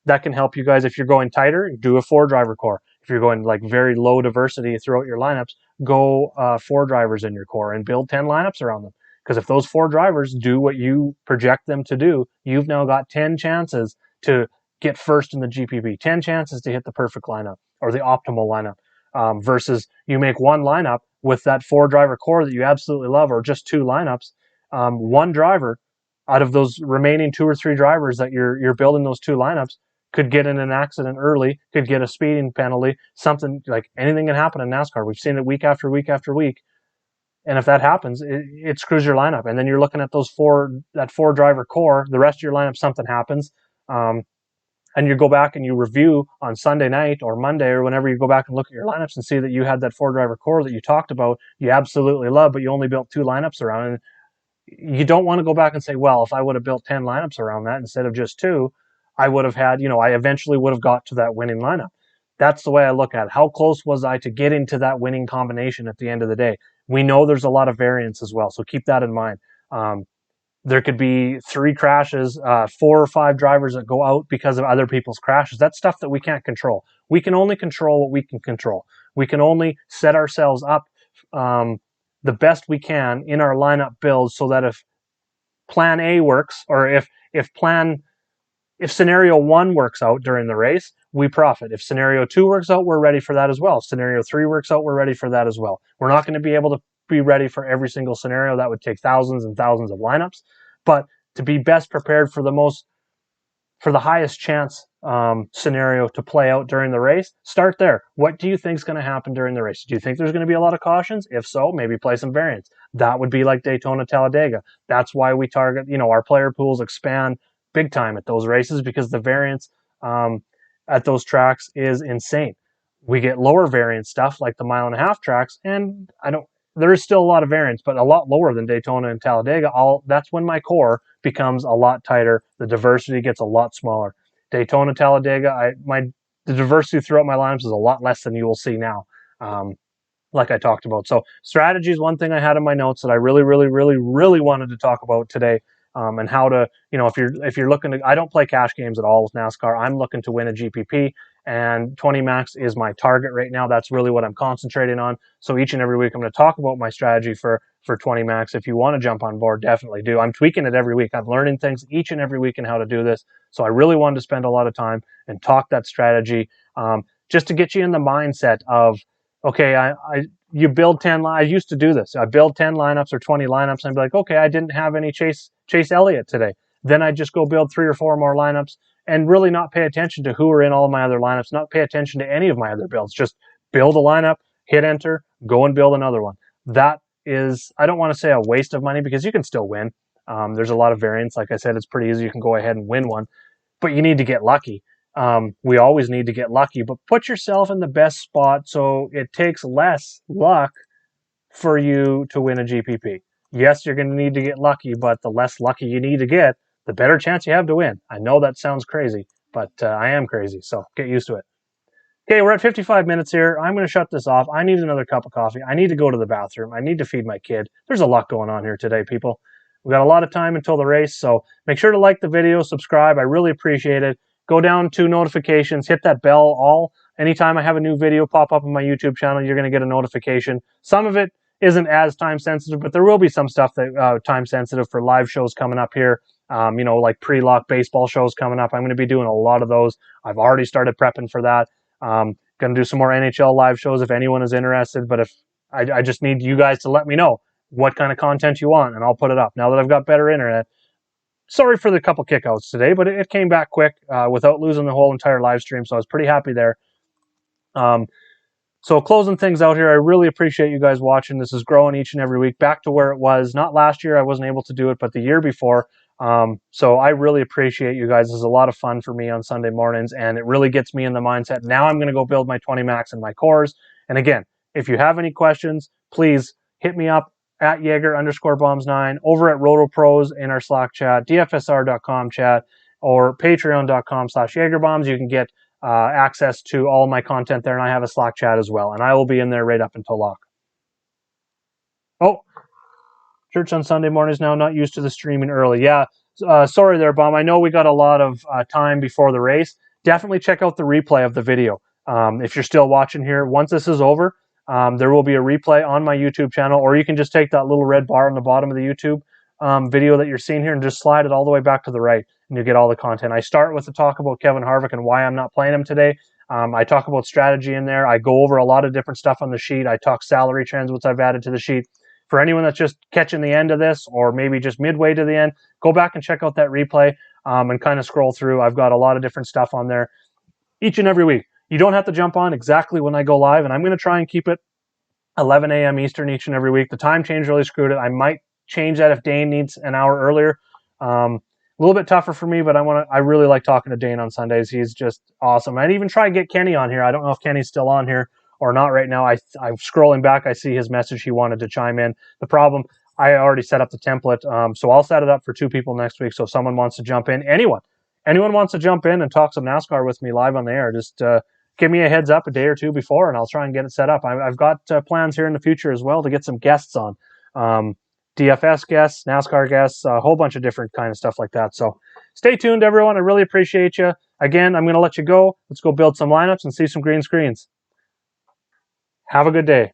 That can help you guys. If you're going tighter, do a 4 driver core. If you're going like very low diversity throughout your lineups, go 4 drivers in your core and build 10 lineups around them. Because if those 4 drivers do what you project them to do, you've now got 10 chances to get first in the GPP, 10 chances to hit the perfect lineup or the optimal lineup, versus you make 1 lineup with that 4 driver core that you absolutely love, or just 2 lineups. 1 driver out of those remaining 2 or 3 drivers that you're building those 2 lineups could get in an accident early, could get a speeding penalty, something like anything can happen in NASCAR. We've seen it week after week after week. And if that happens, it screws your lineup. And then you're looking at that 4 driver core, the rest of your lineup, something happens. And you go back and you review on Sunday night or Monday or whenever you go back and look at your lineups and see that you had that 4 driver core that you talked about, you absolutely love, but you only built 2 lineups around. And you don't want to go back and say, well, if I would have built 10 lineups around that instead of just 2, I would have had, I eventually would have got to that winning lineup. That's the way I look at it. How close was I to getting to that winning combination at the end of the day? We know there's a lot of variance as well, so keep that in mind. There could be 3 crashes, 4 or 5 drivers that go out because of other people's crashes. That's stuff that we can't control. We can only control what we can control. We can only set ourselves up the best we can in our lineup builds so that if plan A works, or if scenario 1 works out during the race, we profit. If scenario 2 works out, we're ready for that as well. If scenario 3 works out, we're ready for that as well. We're not going to be able to be ready for every single scenario. That would take thousands and thousands of lineups. But to be best prepared for the highest chance scenario to play out during the race, start there. What do you think is going to happen during the race? Do you think there's going to be a lot of cautions? If so, maybe play some variants. That would be like Daytona, Talladega. That's why we target, our player pools expand big time at those races, because the variance at those tracks is insane. We get lower variance stuff like the 1.5-mile tracks, and there is still a lot of variance, but a lot lower than Daytona and Talladega. That's when my core becomes a lot tighter. The diversity gets a lot smaller. Daytona, Talladega, the diversity throughout my lineups is a lot less than you will see now. Like I talked about. So strategy is one thing I had in my notes that I really, really, really, really wanted to talk about today. And how to, if you're looking to, I don't play cash games at all with NASCAR. I'm looking to win a GPP, and 20 max is my target right now. That's really what I'm concentrating on. So each and every week I'm going to talk about my strategy for 20 max. If you want to jump on board, definitely do. I'm tweaking it every week. I'm learning things each and every week in how to do this. So I really wanted to spend a lot of time and talk that strategy, just to get you in the mindset of, okay, you build 10. I used to do this. I build 10 lineups or 20 lineups, and I'd be like, okay, I didn't have any Chase Elliott today. Then I just go build 3 or 4 more lineups and really not pay attention to who are in all of my other lineups, not pay attention to any of my other builds. Just build a lineup, hit enter, go and build another one. That is, I don't want to say a waste of money, because you can still win. There's a lot of variance. Like I said, it's pretty easy. You can go ahead and win one, but you need to get lucky. We always need to get lucky, but put yourself in the best spot so it takes less luck for you to win a GPP. Yes, you're going to need to get lucky, but the less lucky you need to get, the better chance you have to win. I know that sounds crazy, but I am crazy, so get used to it. Okay, we're at 55 minutes here. I'm going to shut this off. I need another cup of coffee. I need to go to the bathroom. I need to feed my kid. There's a lot going on here today, people. We've got a lot of time until the race, so make sure to like the video, subscribe. I really appreciate it. Go down to notifications, hit that bell. Anytime I have a new video pop up on my YouTube channel, you're going to get a notification. Some of it isn't as time sensitive, but there will be some stuff that time sensitive for live shows coming up here. Like pre-lock baseball shows coming up. I'm going to be doing a lot of those. I've already started prepping for that. Going to do some more NHL live shows if anyone is interested. But if I just need you guys to let me know what kind of content you want, and I'll put it up. Now that I've got better internet. Sorry for the couple kickouts today, but it came back quick without losing the whole entire live stream, so I was pretty happy there. So closing things out here, I really appreciate you guys watching. This is growing each and every week, back to where it was. Not last year, I wasn't able to do it, but the year before. So I really appreciate you guys. This is a lot of fun for me on Sunday mornings, and it really gets me in the mindset. Now I'm going to go build my 20 max and my cores. And again, if you have any questions, please hit me up at Jaeger_bombs9 over at RotoPros in our Slack chat, DFSR.com chat, or Patreon.com/JaegerBombs. You can get access to all my content there, and I have a Slack chat as well, and I will be in there right up until lock. Oh, church on Sunday mornings now, not used to the streaming early. Yeah, sorry there, Bomb. I know we got a lot of time before the race. Definitely check out the replay of the video. If you're still watching here, once this is over, there will be a replay on my YouTube channel, or you can just take that little red bar on the bottom of the YouTube video that you're seeing here and just slide it all the way back to the right, and you get all the content. I start with the talk about Kevin Harvick and why I'm not playing him today. I talk about strategy in there. I go over a lot of different stuff on the sheet. I talk salary trends, which I've added to the sheet. For anyone that's just catching the end of this, or maybe just midway to the end, go back and check out that replay and kind of scroll through. I've got a lot of different stuff on there each and every week. You don't have to jump on exactly when I go live, and I'm going to try and keep it 11 a.m. Eastern each and every week. The time change really screwed it. I might change that if Dane needs an hour earlier. A little bit tougher for me, but I really like talking to Dane on Sundays. He's just awesome. I'd even try to get Kenny on here. I don't know if Kenny's still on here or not right now. I'm scrolling back. I see his message. He wanted to chime in. The problem, I already set up the template, so I'll set it up for 2 people next week. So if someone wants to jump in, anyone wants to jump in and talk some NASCAR with me live on the air, just give me a heads up a day or 2 before, and I'll try and get it set up. I've got plans here in the future as well to get some guests on. DFS guests, NASCAR guests, a whole bunch of different kind of stuff like that. So stay tuned, everyone. I really appreciate you. Again, I'm going to let you go. Let's go build some lineups and see some green screens. Have a good day.